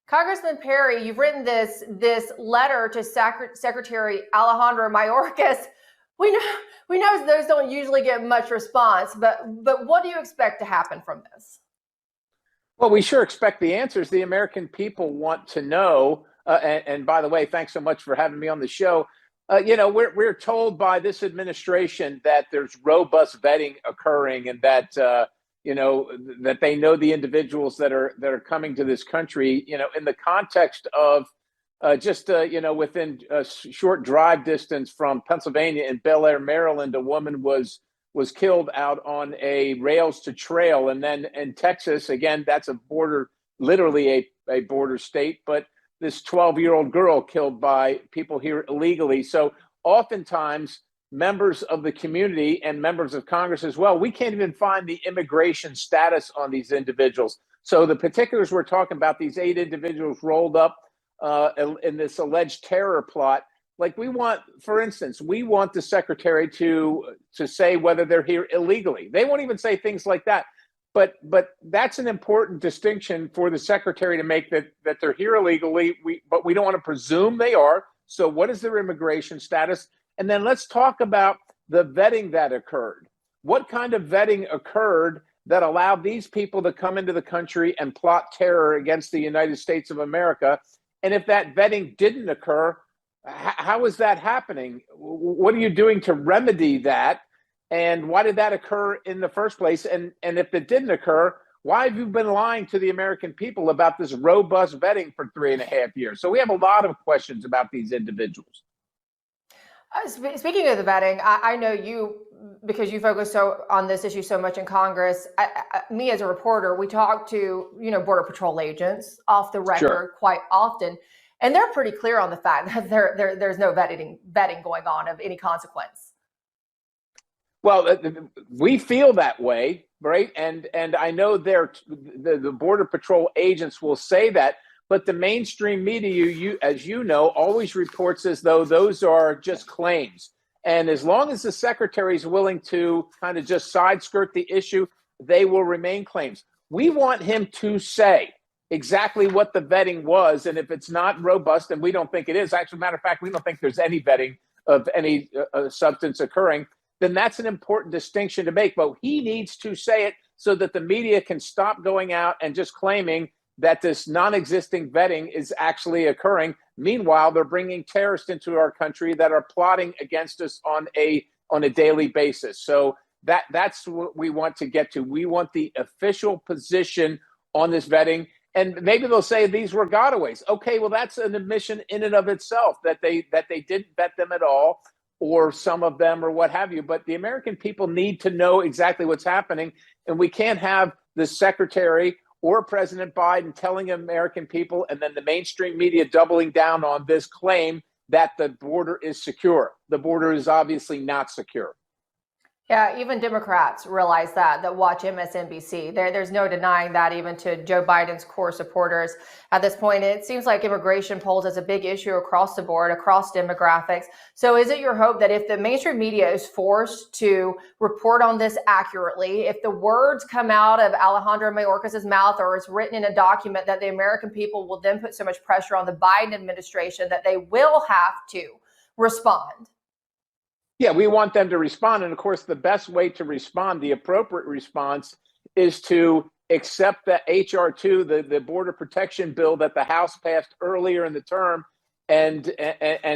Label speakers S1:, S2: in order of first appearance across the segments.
S1: Congressman Perry, you've written this letter to Secretary Alejandro Mayorkas. We know those don't usually get much response, but what do you expect to happen from this?
S2: Well, we sure expect the answers. The American people want to know. And by the way, thanks so much for having me on the show. We're told by this administration that there's robust vetting occurring, and that that they know the individuals that are coming to this country. In the context of within a short drive distance from Pennsylvania, in Bel Air, Maryland, a woman was killed out on a rails to trail. And then in Texas, again, that's a border, literally a border state, but this 12-year-old girl killed by people here illegally. So oftentimes members of the community and members of Congress as well, we can't even find the immigration status on these individuals. So the particulars we're talking about, these 8 individuals rolled up in this alleged terror plot. Like, for instance, we want the secretary to say whether they're here illegally. They won't even say things like that. But that's an important distinction for the secretary to make, that they're here illegally, but we don't want to presume they are. So what is their immigration status? And then let's talk about the vetting that occurred. What kind of vetting occurred that allowed these people to come into the country and plot terror against the United States of America? And if that vetting didn't occur, how is that happening? What are you doing to remedy that? And why did that occur in the first place? And if it didn't occur, why have you been lying to the American people about this robust vetting for 3.5 years? So we have a lot of questions about these individuals.
S1: Speaking of the vetting, I know you, because you focus on this issue so much in Congress. Me as a reporter, we talk to Border Patrol agents off the record quite often, and they're pretty clear on the fact that there's no vetting going on of any consequence.
S2: Well, we feel that way, right? And I know the Border Patrol agents will say that, but the mainstream media, as you know, always reports as though those are just claims. And as long as the secretary is willing to kind of just side skirt the issue, they will remain claims. We want him to say exactly what the vetting was, and if it's not robust, and we don't think it is, actually, matter of fact, we don't think there's any vetting of any substance occurring, then that's an important distinction to make. But he needs to say it so that the media can stop going out and just claiming that this non-existing vetting is actually occurring. Meanwhile, they're bringing terrorists into our country that are plotting against us on a daily basis. So that's what we want to get to. We want the official position on this vetting. And maybe they'll say these were gotaways. Okay, well, that's an admission in and of itself, that they didn't vet them at all, or some of them, or what have you. But the American people need to know exactly what's happening. And we can't have the secretary or President Biden telling American people, and then the mainstream media doubling down on this claim that the border is secure. The border is obviously not secure.
S1: Yeah, even Democrats realize that watch MSNBC. There's no denying that, even to Joe Biden's core supporters at this point. It seems like immigration polls is a big issue across the board, across demographics. So is it your hope that if the mainstream media is forced to report on this accurately, if the words come out of Alejandro Mayorkas' mouth, or it's written in a document, that the American people will then put so much pressure on the Biden administration that they will have to respond?
S2: Yeah, we want them to respond. And of course, the best way to respond, the appropriate response, is to accept the HR 2, the border protection bill that the House passed earlier in the term, and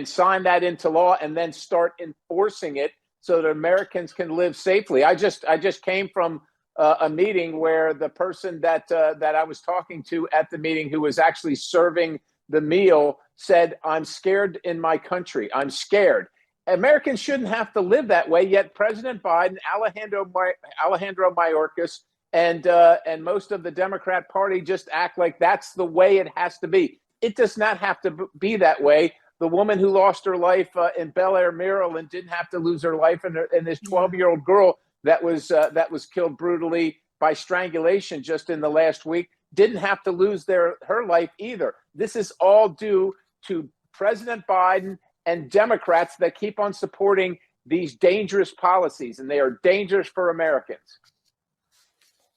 S2: sign that into law, and then start enforcing it so that Americans can live safely. I just came from a meeting where the person that I was talking to at the meeting, who was actually serving the meal, said, "I'm scared in my country. I'm scared." Americans shouldn't have to live that way, yet President Biden, Alejandro Mayorkas, and most of the Democrat Party just act like that's the way it has to be. It does not have to be that way. The woman who lost her life in Bel Air, Maryland, didn't have to lose her life, and this 12-year-old girl that was killed brutally by strangulation just in the last week didn't have to lose her life either. This is all due to President Biden and Democrats that keep on supporting these dangerous policies, and they are dangerous for Americans.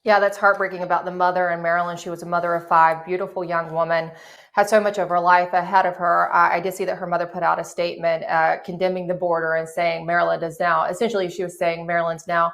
S1: Yeah, that's heartbreaking about the mother in Maryland. She was a mother of five, beautiful young woman, had so much of her life ahead of her. I did see that her mother put out a statement condemning the border and saying Maryland is now, essentially, she was saying Maryland's now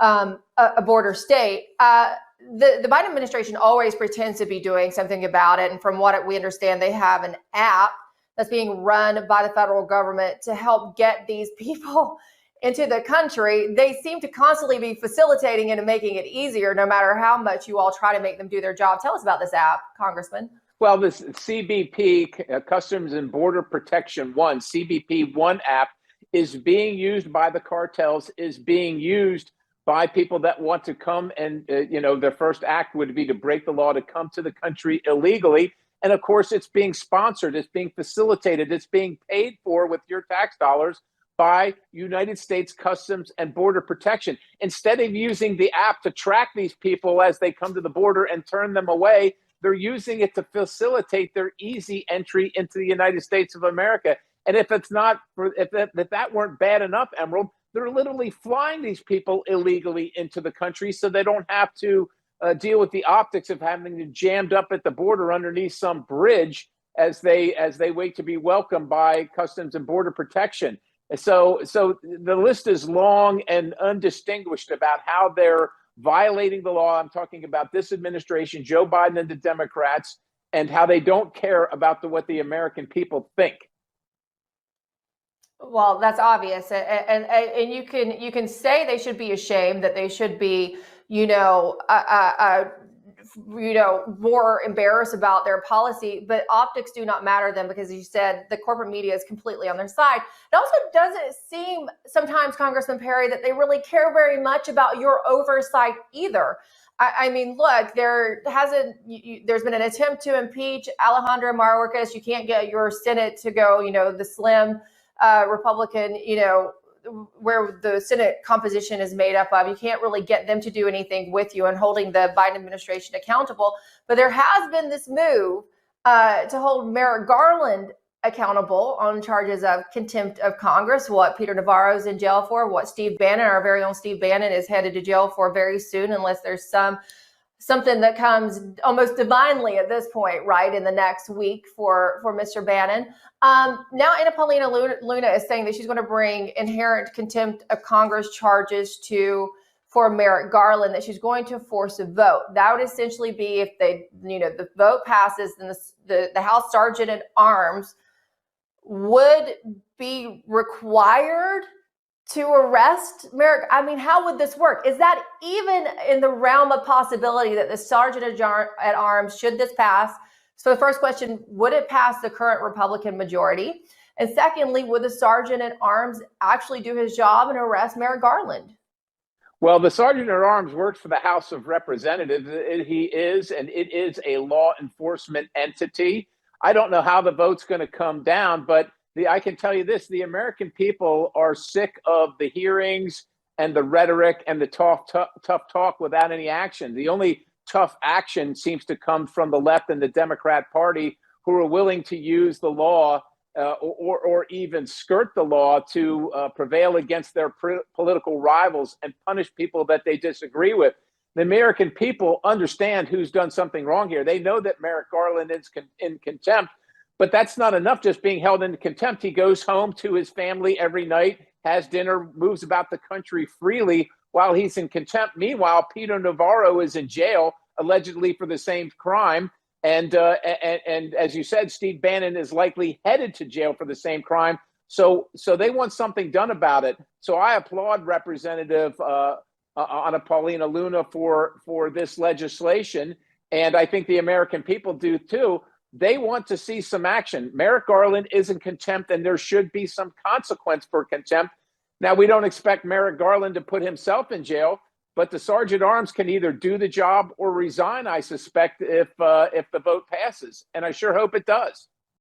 S1: a border state. The Biden administration always pretends to be doing something about it. And from what we understand, they have an app that's being run by the federal government to help get these people into the country. They seem to constantly be facilitating it and making it easier, no matter how much you all try to make them do their job. Tell us about this app, Congressman.
S2: Well, this CBP, Customs and Border Protection One, CBP One app is being used by the cartels, is being used by people that want to come and, their first act would be to break the law to come to the country illegally. And of course, it's being sponsored, it's being facilitated, it's being paid for with your tax dollars by United States Customs and Border Protection. Instead of using the app to track these people as they come to the border and turn them away, they're using it to facilitate their easy entry into the United States of America. And if it's not, if that weren't bad enough, Emerald, they're literally flying these people illegally into the country so they don't have to deal with the optics of having them jammed up at the border underneath some bridge as they wait to be welcomed by Customs and Border Protection. So the list is long and undistinguished about how they're violating the law. I'm talking about this administration, Joe Biden and the Democrats, and how they don't care about what the American people think.
S1: Well, that's obvious, and you can say they should be ashamed, that they should be, more embarrassed about their policy, but optics do not matter then, because, as you said, the corporate media is completely on their side. It also doesn't seem sometimes, Congressman Perry, that they really care very much about your oversight either. I mean, look, there's been an attempt to impeach Alejandro Mayorkas. You can't get your Senate to go, the slim Republican, where the Senate composition is made up of. You can't really get them to do anything with you and holding the Biden administration accountable. But there has been this move to hold Merrick Garland accountable on charges of contempt of Congress, what Peter Navarro's in jail for, what Steve Bannon, our very own Steve Bannon, is headed to jail for very soon, unless there's something that comes almost divinely at this point, right, in the next week for Mr. Bannon. Now Anna Paulina Luna is saying that she's going to bring inherent contempt of Congress charges for Merrick Garland, that she's going to force a vote. That would essentially be, if the vote passes, then the House Sergeant at Arms would be required to arrest Merrick. I mean, how would this work? Is that even in the realm of possibility that the Sergeant at Arms, should this pass? So the first question, would it pass the current Republican majority? And secondly, would the Sergeant at Arms actually do his job and arrest Merrick Garland?
S2: Well, the Sergeant at Arms works for the House of Representatives. He is, and it is a law enforcement entity. I don't know how the vote's going to come down, but I can tell you this: the American people are sick of the hearings and the rhetoric and the tough talk without any action. The only tough action seems to come from the left and the Democrat Party, who are willing to use the law or even skirt the law to prevail against their political rivals and punish people that they disagree with. The American people understand who's done something wrong here. They know that Merrick Garland is in contempt. But that's not enough, just being held in contempt. He goes home to his family every night, has dinner, moves about the country freely while he's in contempt. Meanwhile, Peter Navarro is in jail, allegedly for the same crime. And as you said, Steve Bannon is likely headed to jail for the same crime. So they want something done about it. So I applaud Representative Anna Paulina Luna for this legislation. And I think the American people do too. They want to see some action. Merrick Garland is in contempt, and there should be some consequence for contempt. Now, we don't expect Merrick Garland to put himself in jail, but the Sergeant at Arms can either do the job or resign, I suspect, if the vote passes. And I sure hope it does.